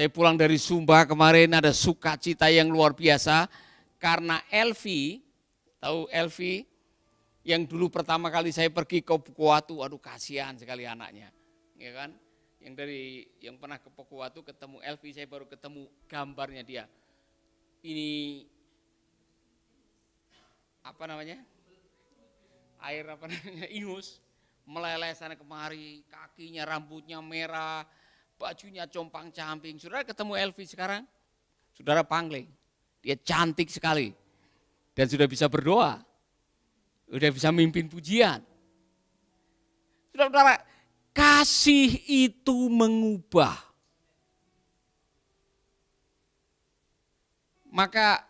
Saya pulang dari Sumba kemarin ada sukacita yang luar biasa karena Elvi, tahu Elvi yang dulu pertama kali saya pergi ke Pokuatu, aduh kasihan sekali anaknya, ya kan? Yang pernah ke Pokuatu ketemu Elvi, saya baru ketemu gambarnya dia. Ini apa namanya? Air apa namanya? Ingus, meleleh sana kemari, kakinya rambutnya merah. Bajunya compang-camping. Saudara ketemu Elvi sekarang, saudara pangling. Dia cantik sekali. Dan sudah bisa berdoa. Sudah bisa mimpin pujian. Saudara, kasih itu mengubah. Maka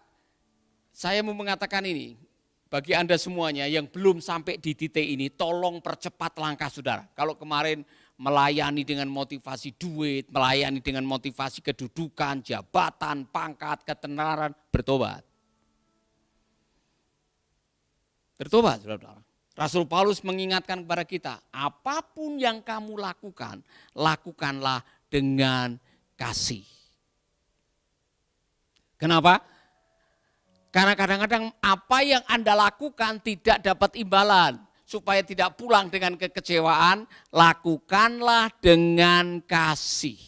saya mau mengatakan ini, bagi Anda semuanya yang belum sampai di titik ini, tolong percepat langkah saudara. Kalau kemarin melayani dengan motivasi duit, melayani dengan motivasi kedudukan, jabatan, pangkat, ketenaran, bertobat. Bertobat, saudara. Rasul Paulus mengingatkan kepada kita, apapun yang kamu lakukan, lakukanlah dengan kasih. Kenapa? Karena kadang-kadang apa yang Anda lakukan tidak dapat imbalan. Supaya tidak pulang dengan kekecewaan, lakukanlah dengan kasih.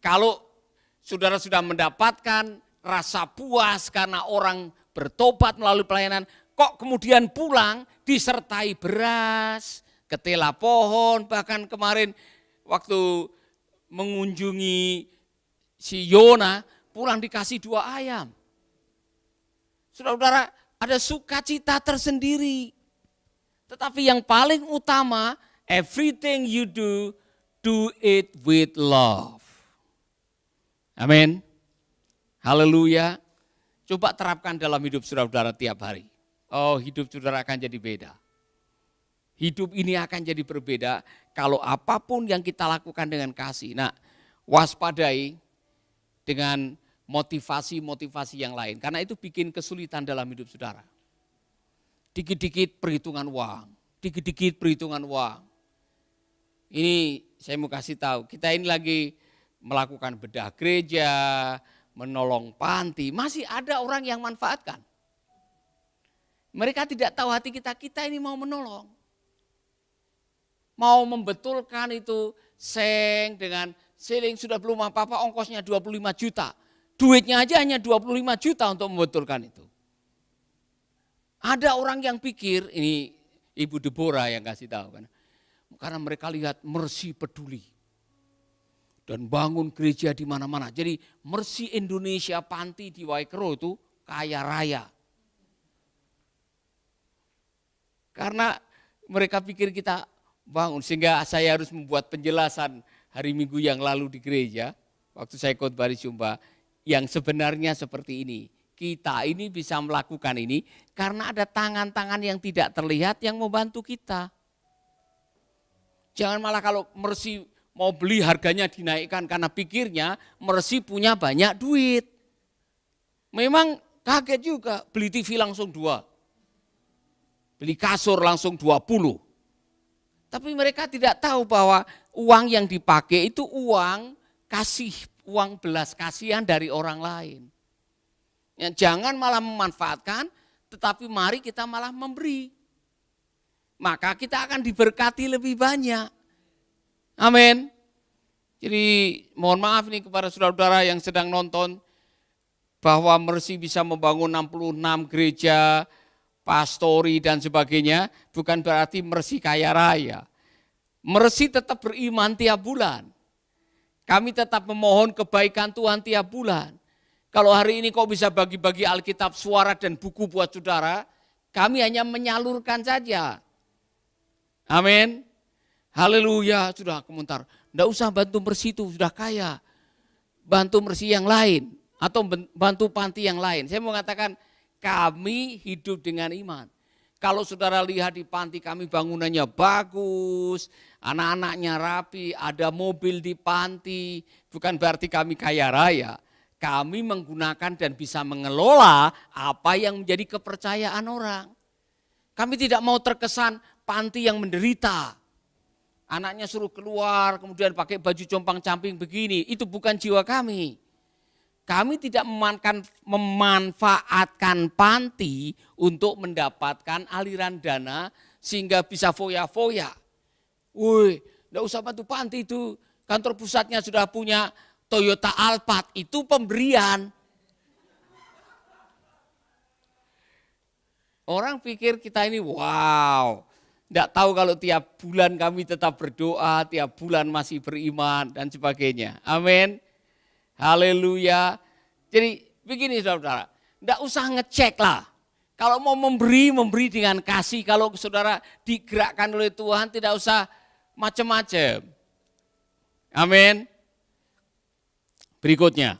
Kalau saudara sudah mendapatkan rasa puas karena orang bertobat melalui pelayanan, kok kemudian pulang disertai beras, ketela pohon, bahkan kemarin waktu mengunjungi si Yona, pulang dikasih 2 ayam. Saudara-saudara, ada sukacita tersendiri. Tetapi yang paling utama, everything you do, do it with love. Amin. Haleluya. Coba terapkan dalam hidup saudara-saudara tiap hari. Oh, hidup saudara akan jadi beda. Hidup ini akan jadi berbeda kalau apapun yang kita lakukan dengan kasih. Nah, waspadai dengan motivasi-motivasi yang lain. Karena itu bikin kesulitan dalam hidup saudara. Dikit-dikit perhitungan uang. Dikit-dikit perhitungan uang. Ini saya mau kasih tahu, kita ini lagi melakukan bedah gereja, menolong panti. Masih ada orang yang manfaatkan. Mereka tidak tahu hati kita ini mau menolong. Mau membetulkan itu seng dengan seling sudah belum apa-apa, ongkosnya 25 juta. Duitnya aja hanya 25 juta untuk membetulkan itu. Ada orang yang pikir, ini Ibu Deborah yang kasih tahu kan. Karena mereka lihat Mercy peduli. Dan bangun gereja di mana-mana. Jadi Mercy Indonesia Panti di Waikro itu kaya raya. Karena mereka pikir kita bangun. Sehingga saya harus membuat penjelasan hari Minggu yang lalu di gereja. Waktu saya khotbah di Sumba. Yang sebenarnya seperti ini. Kita ini bisa melakukan ini karena ada tangan-tangan yang tidak terlihat yang membantu kita. Jangan malah kalau Mercy mau beli harganya dinaikkan karena pikirnya Mercy punya banyak duit. Memang kaget juga beli TV langsung 2. Beli kasur langsung 20. Tapi mereka tidak tahu bahwa uang yang dipakai itu uang kasih. Uang belas kasihan dari orang lain. Ya, jangan malah memanfaatkan, tetapi mari kita malah memberi. Maka kita akan diberkati lebih banyak. Amin. Jadi mohon maaf nih kepada saudara-saudara yang sedang nonton, bahwa Mercy bisa membangun 66 gereja, pastori dan sebagainya, bukan berarti Mercy kaya raya. Mercy tetap beriman tiap bulan. Kami tetap memohon kebaikan Tuhan tiap bulan. Kalau hari ini kok bisa bagi-bagi Alkitab suara dan buku buat saudara, kami hanya menyalurkan saja. Amin. Haleluya, sudah komentar. Tidak usah bantu Mercy itu, sudah kaya. Bantu Mercy yang lain, atau bantu panti yang lain. Saya mau mengatakan, kami hidup dengan iman. Kalau saudara lihat di panti kami bangunannya bagus, anak-anaknya rapi, ada mobil di panti, bukan berarti kami kaya raya. Kami menggunakan dan bisa mengelola apa yang menjadi kepercayaan orang. Kami tidak mau terkesan panti yang menderita. Anaknya suruh keluar, kemudian pakai baju compang-camping begini. Itu bukan jiwa kami. Kami tidak memanfaatkan panti untuk mendapatkan aliran dana sehingga bisa foya-foya. Woi, enggak usah bantu panti itu. Kantor pusatnya sudah punya Toyota Alphard, itu pemberian. Orang pikir kita ini wow, enggak tahu kalau tiap bulan kami tetap berdoa, tiap bulan masih beriman dan sebagainya. Amin. Haleluya. Jadi begini saudara, enggak usah ngecek lah. Kalau mau memberi dengan kasih. Kalau saudara digerakkan oleh Tuhan tidak usah macam-macam. Amin. Berikutnya.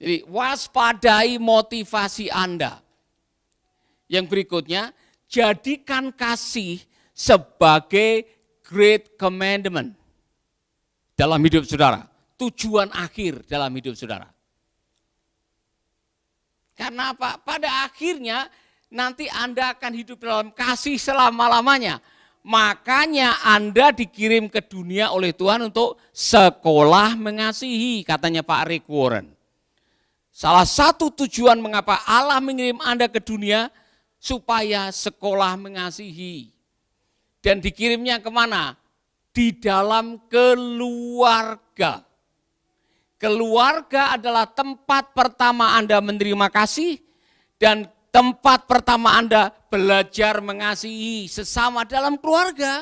Jadi waspadai motivasi Anda. Yang berikutnya, jadikan kasih sebagai great commandment dalam hidup saudara. Tujuan akhir dalam hidup saudara. Karena apa? Pada akhirnya nanti Anda akan hidup dalam kasih selama-lamanya. Makanya Anda dikirim ke dunia oleh Tuhan untuk sekolah mengasihi, katanya Pak Rick Warren. Salah satu tujuan mengapa Allah mengirim Anda ke dunia, supaya sekolah mengasihi. Dan dikirimnya kemana? Di dalam keluarga. Keluarga adalah tempat pertama Anda menerima kasih dan tempat pertama Anda belajar mengasihi sesama dalam keluarga.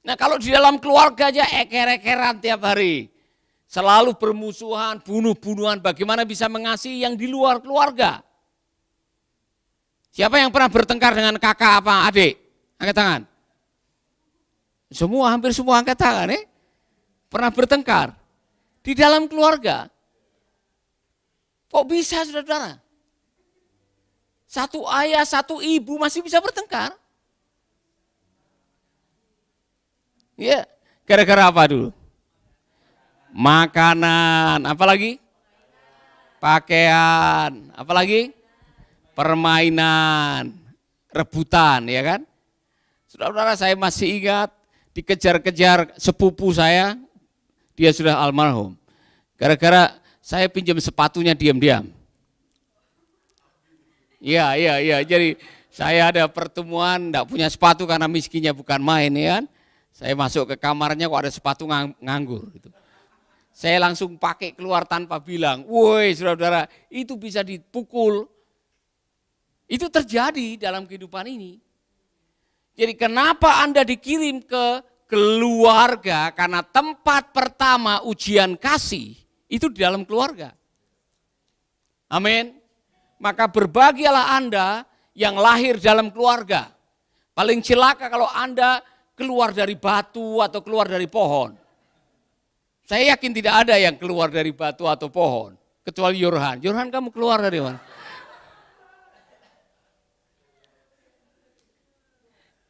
Nah kalau di dalam keluarga aja eker-ekeran tiap hari, selalu bermusuhan, bunuh-bunuhan, bagaimana bisa mengasihi yang di luar keluarga? Siapa yang pernah bertengkar dengan kakak apa adik? Angkat tangan. Semua, hampir semua angkat tangan pernah bertengkar. Di dalam keluarga. Kok bisa saudara? Satu ayah, satu ibu masih bisa bertengkar. Ya, gara-gara apa dulu? Makanan, apa lagi? Pakaian, apa lagi? Permainan, rebutan, ya kan? Saudara-saudara, saya masih ingat dikejar-kejar sepupu saya, dia sudah almarhum. Gara-gara saya pinjam sepatunya diam-diam. Iya. Jadi saya ada pertemuan, enggak punya sepatu karena miskinnya bukan main, ya kan? Saya masuk ke kamarnya kok ada sepatu nganggur. Gitu. Saya langsung pakai keluar tanpa bilang, woi saudara-saudara, itu bisa dipukul. Itu terjadi dalam kehidupan ini. Jadi kenapa Anda dikirim ke keluarga? Karena tempat pertama ujian kasih itu di dalam keluarga. Amin. Maka berbahagialah Anda yang lahir dalam keluarga. Paling celaka kalau Anda keluar dari batu atau keluar dari pohon. Saya yakin tidak ada yang keluar dari batu atau pohon. Kecuali Yorhan. Yorhan, kamu keluar dari mana?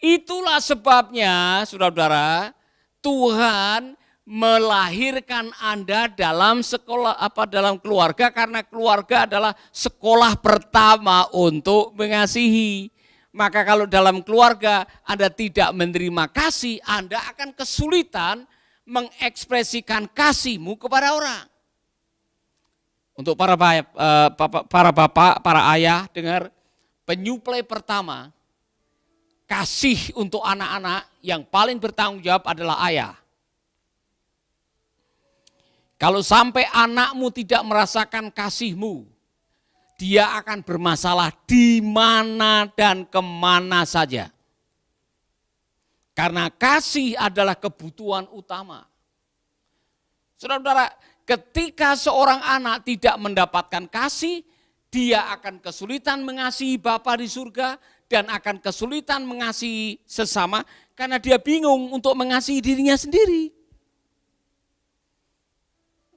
Itulah sebabnya, saudara-saudara, Tuhan melahirkan Anda dalam sekolah dalam keluarga, karena keluarga adalah sekolah pertama untuk mengasihi. Maka kalau dalam keluarga Anda tidak menerima kasih, Anda akan kesulitan mengekspresikan kasihmu kepada orang. Untuk para bapak, para ayah, dengar, penyuplai pertama kasih untuk anak-anak yang paling bertanggung jawab adalah ayah. Kalau sampai anakmu tidak merasakan kasihmu, dia akan bermasalah di mana dan kemana saja. Karena kasih adalah kebutuhan utama. Saudara-saudara, ketika seorang anak tidak mendapatkan kasih, dia akan kesulitan mengasihi Bapa di surga dan akan kesulitan mengasihi sesama karena dia bingung untuk mengasihi dirinya sendiri.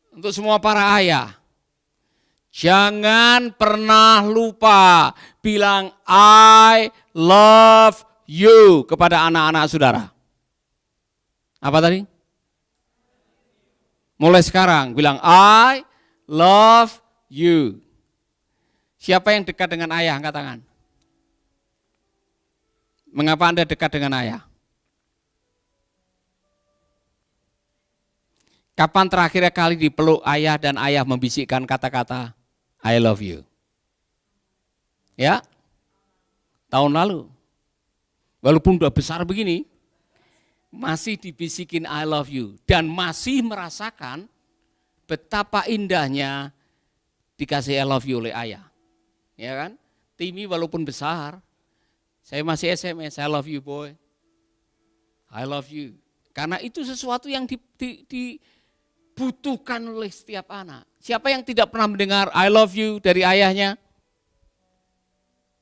Untuk semua para ayah, jangan pernah lupa bilang I love you kepada anak-anak saudara. Apa tadi? Mulai sekarang bilang I love you. Siapa yang dekat dengan ayah? Angkat tangan. Mengapa Anda dekat dengan ayah? Kapan terakhir kali dipeluk ayah dan ayah membisikkan kata-kata I love you? Ya, tahun lalu. Walaupun udah besar begini, masih dibisikin I love you. Dan masih merasakan betapa indahnya dikasih I love you oleh ayah. Ya kan? Timi walaupun besar, saya masih SMS, I love you boy. I love you. Karena itu sesuatu yang dibutuhkan oleh setiap anak. Siapa yang tidak pernah mendengar I love you dari ayahnya?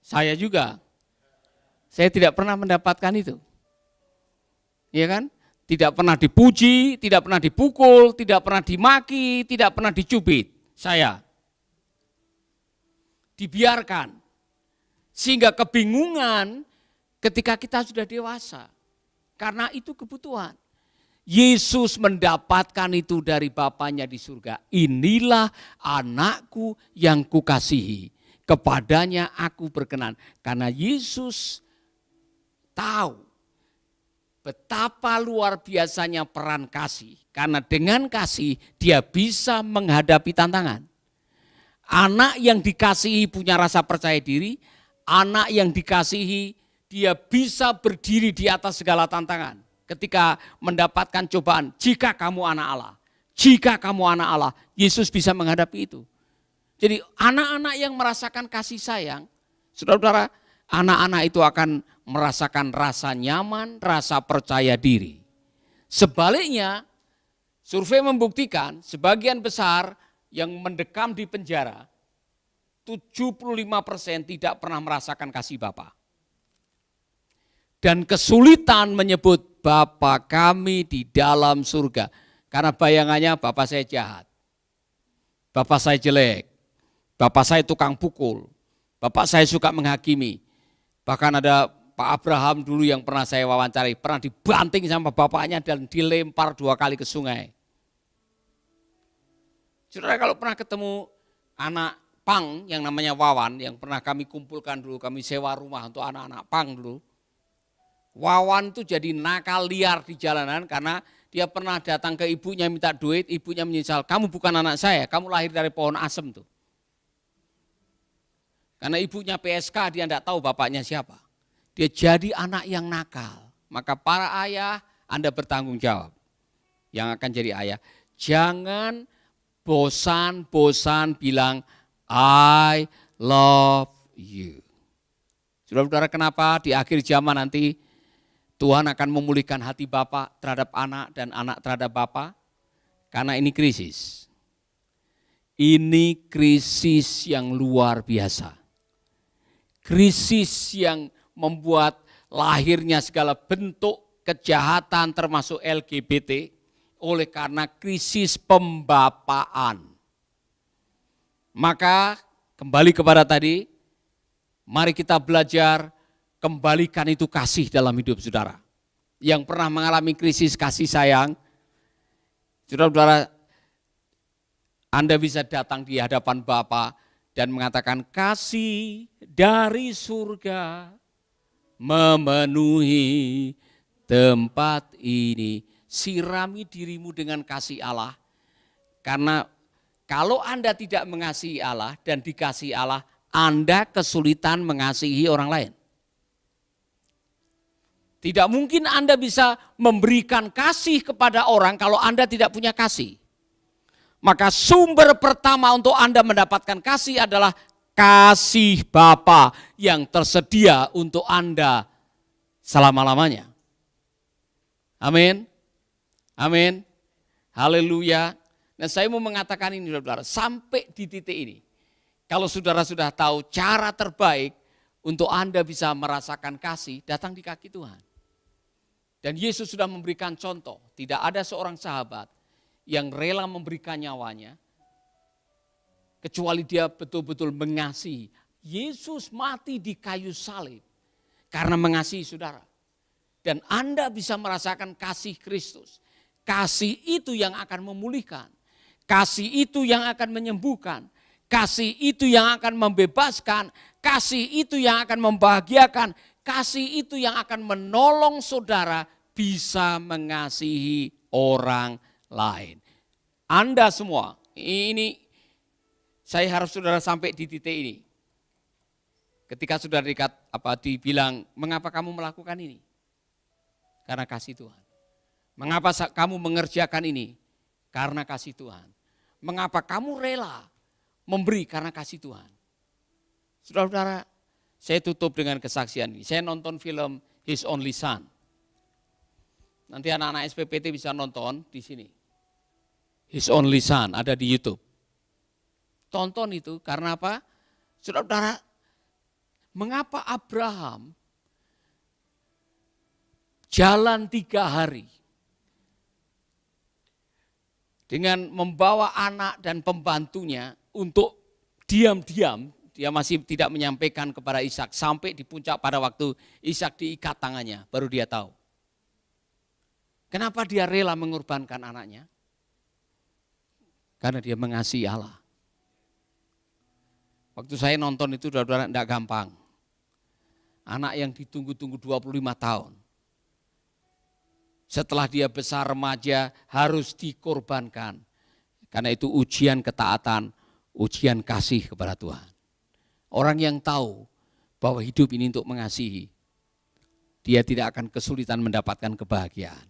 Saya juga. Saya tidak pernah mendapatkan itu. Ya kan? Tidak pernah dipuji, tidak pernah dipukul, tidak pernah dimaki, tidak pernah dicubit. Saya. Dibiarkan. Sehingga kebingungan ketika kita sudah dewasa. Karena itu kebutuhan. Yesus mendapatkan itu dari Bapanya di surga. Inilah anakku yang kukasihi. Kepadanya aku berkenan. Karena Yesus tahu betapa luar biasanya peran kasih. Karena dengan kasih dia bisa menghadapi tantangan. Anak yang dikasihi punya rasa percaya diri. Anak yang dikasihi dia bisa berdiri di atas segala tantangan. Ketika mendapatkan cobaan, jika kamu anak Allah. Jika kamu anak Allah, Yesus bisa menghadapi itu. Jadi anak-anak yang merasakan kasih sayang, saudara-saudara, anak-anak itu akan merasakan rasa nyaman, rasa percaya diri. Sebaliknya, survei membuktikan sebagian besar yang mendekam di penjara, 75% tidak pernah merasakan kasih Bapa. Dan kesulitan menyebut Bapa kami di dalam surga. Karena bayangannya Bapa saya jahat, Bapa saya jelek, Bapa saya tukang pukul, Bapa saya suka menghakimi. Bahkan ada Pak Abraham dulu yang pernah saya wawancari, pernah dibanting sama bapaknya dan dilempar 2 kali ke sungai. Saudara kalau pernah ketemu anak pang yang namanya Wawan, yang pernah kami kumpulkan dulu, kami sewa rumah untuk anak-anak pang dulu. Wawan itu jadi nakal liar di jalanan karena dia pernah datang ke ibunya minta duit, ibunya menyesal, kamu bukan anak saya, kamu lahir dari pohon asem tuh. Karena ibunya PSK, dia tidak tahu bapaknya siapa. Dia jadi anak yang nakal. Maka para ayah, Anda bertanggung jawab. Yang akan jadi ayah. Jangan bosan-bosan bilang, I love you. Saudara-saudara, kenapa di akhir zaman nanti Tuhan akan memulihkan hati Bapa terhadap anak dan anak terhadap Bapa? Karena ini krisis. Ini krisis yang luar biasa. Krisis yang membuat lahirnya segala bentuk kejahatan termasuk LGBT oleh karena krisis pembapaan. Maka kembali kepada tadi, mari kita belajar kembalikan itu kasih dalam hidup saudara. Yang pernah mengalami krisis kasih sayang, saudara-saudara, Anda bisa datang di hadapan Bapa dan mengatakan kasih dari surga memenuhi tempat ini. Sirami dirimu dengan kasih Allah. Karena kalau Anda tidak mengasihi Allah dan dikasihi Allah, Anda kesulitan mengasihi orang lain. Tidak mungkin Anda bisa memberikan kasih kepada orang kalau Anda tidak punya kasih. Maka sumber pertama untuk Anda mendapatkan kasih adalah kasih Bapa yang tersedia untuk Anda selama-lamanya. Amin. Amin. Haleluya. Dan saya mau mengatakan ini saudara, sampai di titik ini. Kalau saudara sudah tahu cara terbaik untuk Anda bisa merasakan kasih, datang di kaki Tuhan. Dan Yesus sudah memberikan contoh, tidak ada seorang sahabat yang rela memberikan nyawanya, kecuali dia betul-betul mengasihi. Yesus mati di kayu salib karena mengasihi saudara. Dan Anda bisa merasakan kasih Kristus. Kasih itu yang akan memulihkan. Kasih itu yang akan menyembuhkan. Kasih itu yang akan membebaskan. Kasih itu yang akan membahagiakan. Kasih itu yang akan menolong saudara bisa mengasihi orang lain. Anda semua, ini saya harap saudara sampai di titik ini. Ketika saudara dibilang, mengapa kamu melakukan ini? Karena kasih Tuhan. Mengapa kamu mengerjakan ini? Karena kasih Tuhan. Mengapa kamu rela memberi? Karena kasih Tuhan. Saudara-saudara, saya tutup dengan kesaksian ini. Saya nonton film His Only Son. Nanti anak-anak SPPT bisa nonton di sini. His Only Son ada di YouTube. Tonton itu karena apa? Saudara-saudara, mengapa Abraham jalan 3 hari dengan membawa anak dan pembantunya untuk diam-diam, dia masih tidak menyampaikan kepada Ishak sampai di puncak pada waktu Ishak diikat tangannya, baru dia tahu. Kenapa dia rela mengorbankan anaknya? Karena dia mengasihi Allah. Waktu saya nonton itu saudara tidak gampang. Anak yang ditunggu-tunggu 25 tahun. Setelah dia besar remaja harus dikorbankan. Karena itu ujian ketaatan, ujian kasih kepada Tuhan. Orang yang tahu bahwa hidup ini untuk mengasihi, dia tidak akan kesulitan mendapatkan kebahagiaan.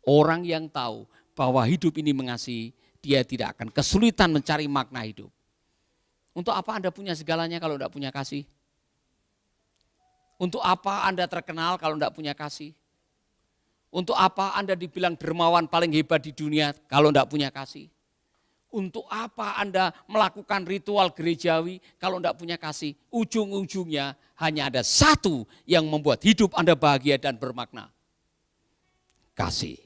Orang yang tahu bahwa hidup ini mengasihi, dia tidak akan kesulitan mencari makna hidup. Untuk apa Anda punya segalanya kalau tidak punya kasih? Untuk apa Anda terkenal kalau tidak punya kasih? Untuk apa Anda dibilang dermawan paling hebat di dunia kalau tidak punya kasih? Untuk apa Anda melakukan ritual gerejawi kalau tidak punya kasih? Ujung-ujungnya hanya ada satu yang membuat hidup Anda bahagia dan bermakna. Kasih.